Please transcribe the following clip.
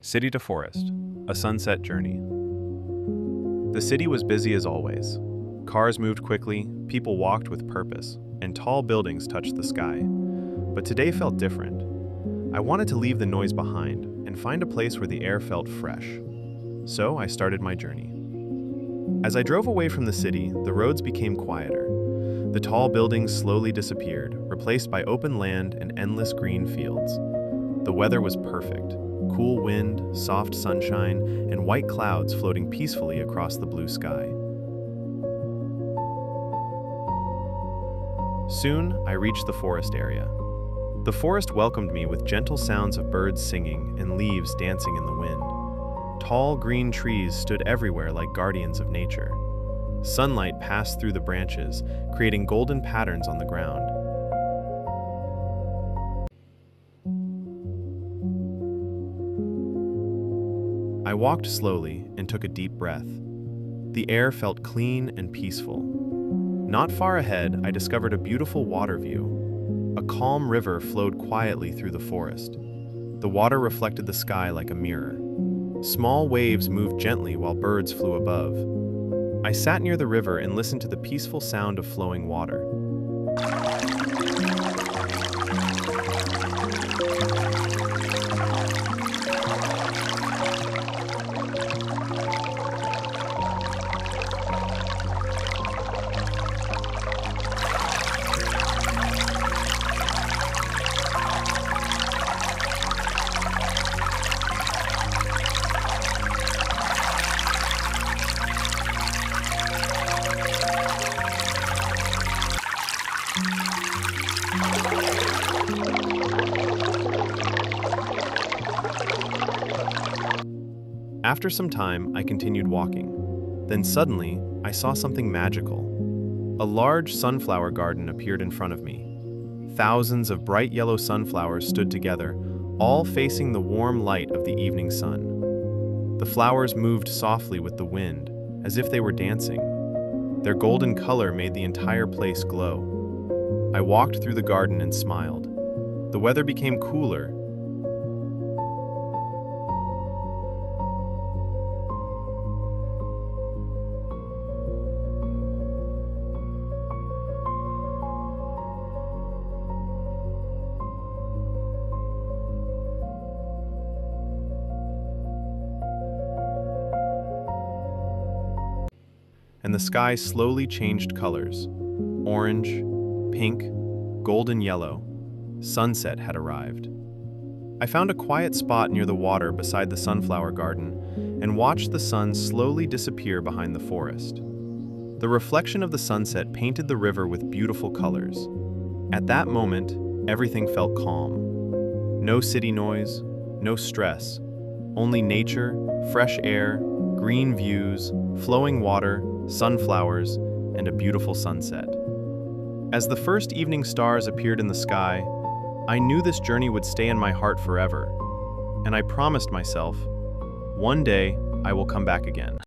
City to Forest, a sunset journey. The city was busy as always. Cars moved quickly, people walked with purpose, and tall buildings touched the sky. But today felt different. I wanted to leave the noise behind and find a place where the air felt fresh. So I started my journey. As I drove away from the city, the roads became quieter. The tall buildings slowly disappeared, replaced by open land and endless green fields. The weather was perfect. Cool wind, soft sunshine, and white clouds floating peacefully across the blue sky. Soon, I reached the forest area. The forest welcomed me with gentle sounds of birds singing and leaves dancing in the wind. Tall green trees stood everywhere like guardians of nature. Sunlight passed through the branches, creating golden patterns on the ground. I walked slowly and took a deep breath. The air felt clean and peaceful. Not far ahead, I discovered a beautiful water view. A calm river flowed quietly through the forest. The water reflected the sky like a mirror. Small waves moved gently while birds flew above. I sat near the river and listened to the peaceful sound of flowing water. After some time, I continued walking. Then suddenly, I saw something magical. A large sunflower garden appeared in front of me. Thousands of bright yellow sunflowers stood together, all facing the warm light of the evening sun. The flowers moved softly with the wind, as if they were dancing. Their golden color made the entire place glow. I walked through the garden and smiled. The weather became cooler, and the sky slowly changed colors. Orange, pink, golden yellow. Sunset had arrived. I found a quiet spot near the water beside the sunflower garden and watched the sun slowly disappear behind the forest. The reflection of the sunset painted the river with beautiful colors. At that moment, everything felt calm. No city noise, no stress, only nature, fresh air, green views, flowing water, sunflowers, and a beautiful sunset. As the first evening stars appeared in the sky, I knew this journey would stay in my heart forever, and I promised myself, one day I will come back again.